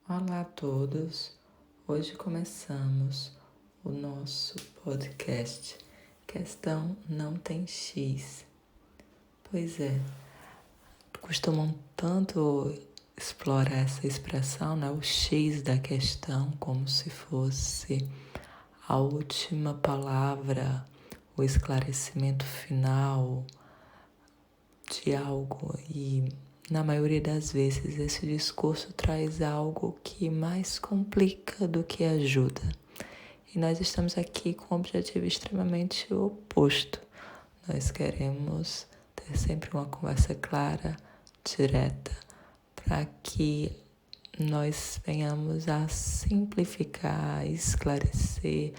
Olá a todos, hoje começamos o nosso podcast Questão Não Tem X. Pois é, costumam tanto explorar essa expressão, né? O X da questão, como se fosse a última palavra, o esclarecimento final de algo, e na maioria das vezes esse discurso traz algo que mais complica do que ajuda. E nós estamos aqui com um objetivo extremamente oposto. Nós queremos ter sempre uma conversa clara, direta, para que nós venhamos a simplificar, a esclarecer,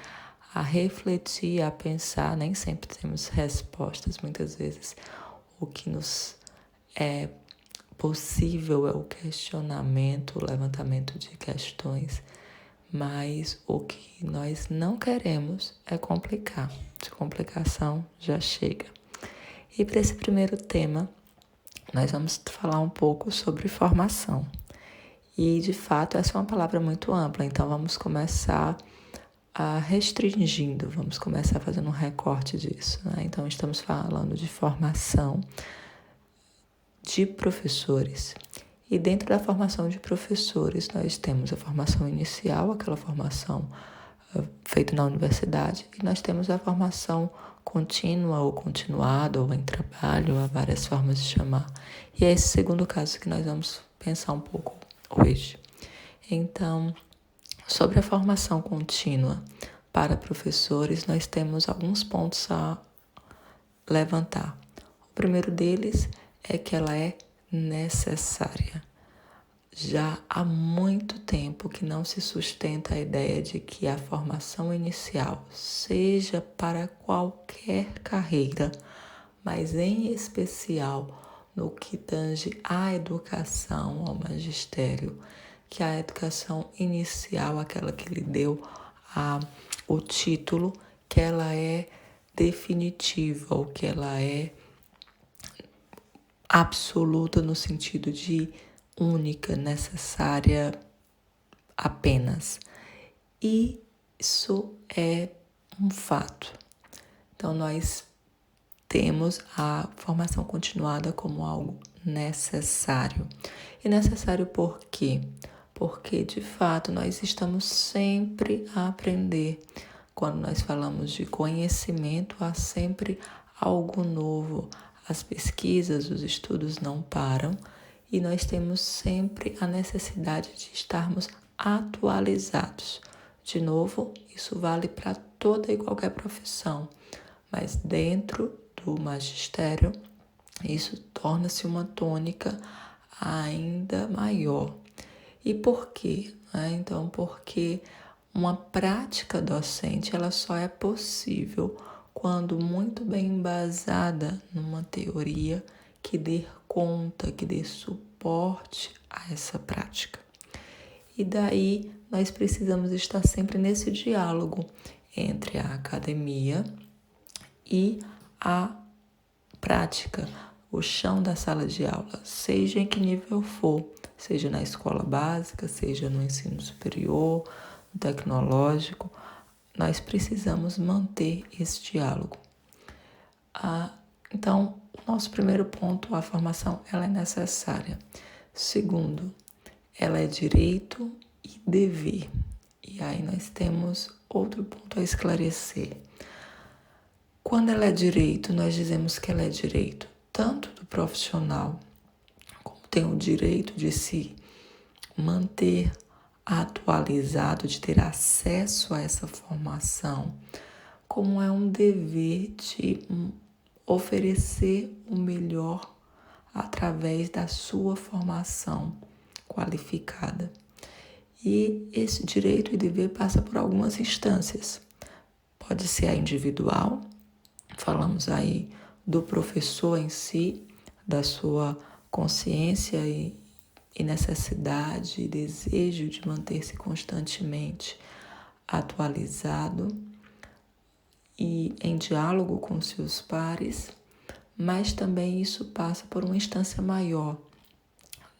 a refletir, a pensar. Nem sempre temos respostas, muitas vezes o que nos é possível é o questionamento, o levantamento de questões, mas o que nós não queremos é complicar. De complicação já chega. E para esse primeiro tema, nós vamos falar um pouco sobre formação. E, de fato, essa é uma palavra muito ampla, então vamos começar restringindo, vamos começar fazendo um recorte disso, né? Então, estamos falando de formação de professores. E dentro da formação de professores, nós temos a formação inicial, aquela formação feita na universidade, e nós temos a formação contínua ou continuada ou em trabalho, há várias formas de chamar. E é esse segundo caso que nós vamos pensar um pouco hoje. Então, sobre a formação contínua para professores, nós temos alguns pontos a levantar. O primeiro deles é que ela é necessária. Já há muito tempo que não se sustenta a ideia de que a formação inicial, seja para qualquer carreira, mas em especial no que tange à educação, ao magistério, que a educação inicial, aquela que lhe deu o título, que ela é definitiva, ou que ela é absoluta no sentido de única, necessária apenas. E isso é um fato. Então, nós temos a formação continuada como algo necessário. E necessário por quê? Porque, de fato, nós estamos sempre a aprender. Quando nós falamos de conhecimento, há sempre algo novo. As pesquisas, os estudos não param e nós temos sempre a necessidade de estarmos atualizados. De novo, isso vale para toda e qualquer profissão, mas dentro do magistério, isso torna-se uma tônica ainda maior. E por quê? Então, porque uma prática docente ela só é possível quando muito bem embasada numa teoria que dê conta, que dê suporte a essa prática. E daí nós precisamos estar sempre nesse diálogo entre a academia e a prática, o chão da sala de aula, seja em que nível for, seja na escola básica, seja no ensino superior, no tecnológico, nós precisamos manter esse diálogo. Então, o nosso primeiro ponto, a formação, ela é necessária. Segundo, ela é direito e dever. E aí nós temos outro ponto a esclarecer. Quando ela é direito, nós dizemos que ela é direito tanto do profissional, como tem o direito de se manter atualizado, de ter acesso a essa formação, como é um dever de oferecer o melhor através da sua formação qualificada. E esse direito e dever passa por algumas instâncias. Pode ser a individual, falamos aí do professor em si, da sua consciência e necessidade e desejo de manter-se constantemente atualizado e em diálogo com seus pares, mas também isso passa por uma instância maior.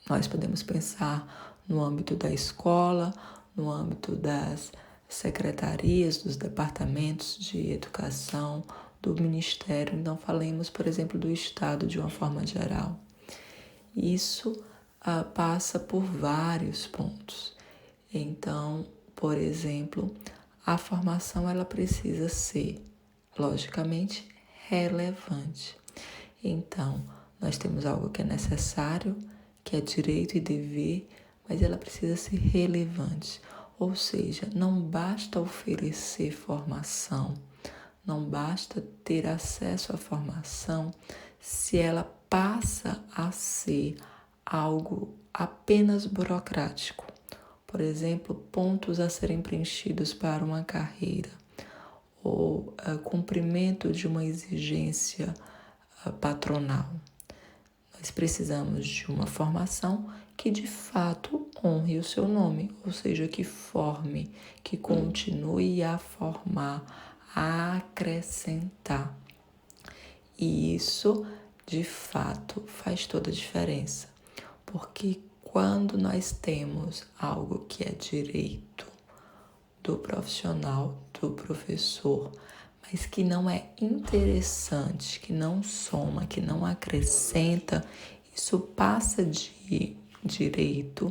Nós podemos pensar no âmbito da escola, no âmbito das secretarias, dos departamentos de educação, do ministério. Então, falemos, por exemplo, do Estado de uma forma geral. Isso passa por vários pontos. Então, por exemplo, a formação ela precisa ser, logicamente, relevante. Então, nós temos algo que é necessário, que é direito e dever, mas ela precisa ser relevante. Ou seja, não basta oferecer formação, não basta ter acesso à formação se ela passa a ser algo apenas burocrático. Por exemplo, pontos a serem preenchidos para uma carreira ou cumprimento de uma exigência patronal. Nós precisamos de uma formação que de fato honre o seu nome, ou seja, que forme, que continue a formar, a acrescentar. E isso, de fato, faz toda a diferença, porque quando nós temos algo que é direito do profissional, do professor, mas que não é interessante, que não soma, que não acrescenta, isso passa de direito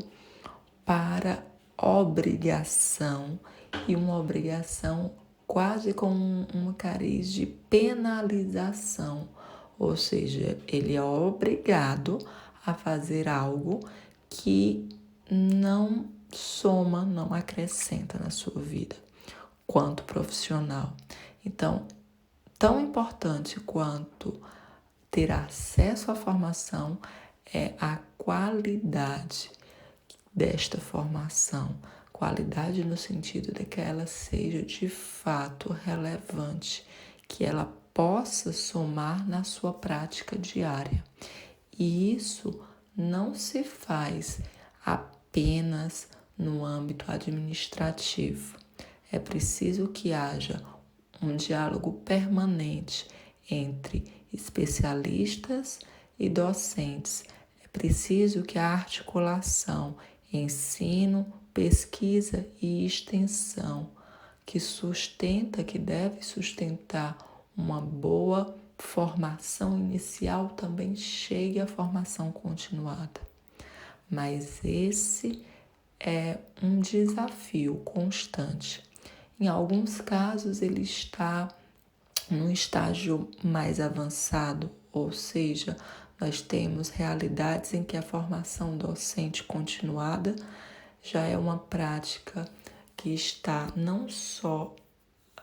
para obrigação, e uma obrigação quase com um cariz de penalização, ou seja, ele é obrigado a fazer algo que não soma, não acrescenta na sua vida, quanto profissional. Então, tão importante quanto ter acesso à formação é a qualidade desta formação. Qualidade no sentido de que ela seja de fato relevante, que ela possa somar na sua prática diária. E isso não se faz apenas no âmbito administrativo. É preciso que haja um diálogo permanente entre especialistas e docentes. É preciso que a articulação ensino, pesquisa e extensão, que deve sustentar uma boa formação inicial, também chegue à formação continuada. Mas esse é um desafio constante. Em alguns casos, ele está num estágio mais avançado, ou seja, nós temos realidades em que a formação docente continuada já é uma prática que está não só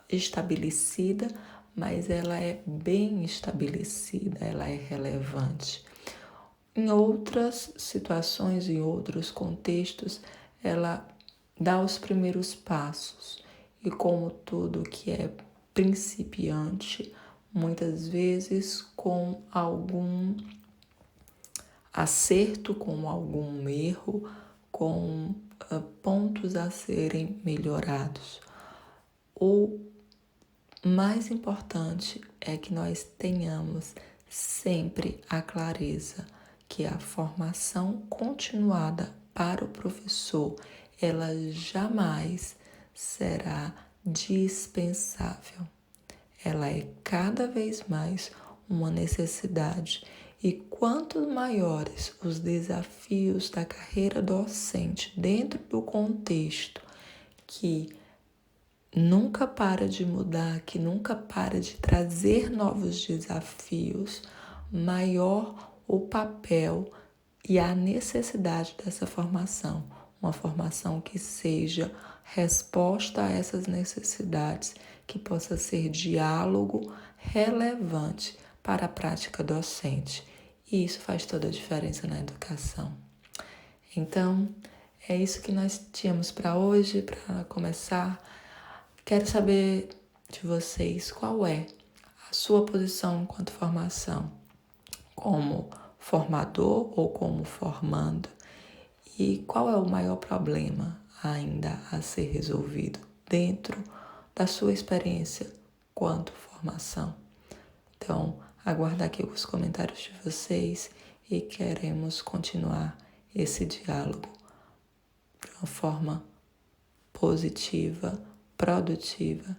estabelecida, mas ela é bem estabelecida, ela é relevante. Em outras situações, em outros contextos, ela dá os primeiros passos. E como tudo que é principiante, muitas vezes com algum acerto, com algum erro, com pontos a serem melhorados. O mais importante é que nós tenhamos sempre a clareza que a formação continuada para o professor, ela jamais será dispensável. Ela é cada vez mais uma necessidade. E quanto maiores os desafios da carreira docente dentro do contexto que nunca para de mudar, que nunca para de trazer novos desafios, maior o papel e a necessidade dessa formação. Uma formação que seja resposta a essas necessidades, que possa ser diálogo relevante para a prática docente. E isso faz toda a diferença na educação. Então, é isso que nós tínhamos para hoje, para começar. Quero saber de vocês qual é a sua posição enquanto formação, como formador ou como formando, e qual é o maior problema ainda a ser resolvido dentro da sua experiência quanto formação. Então, aguardar aqui os comentários de vocês e queremos continuar esse diálogo uma forma positiva, produtiva,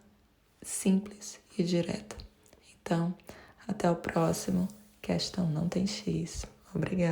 simples e direta. Então, até o próximo. Questão não tem X. Obrigada.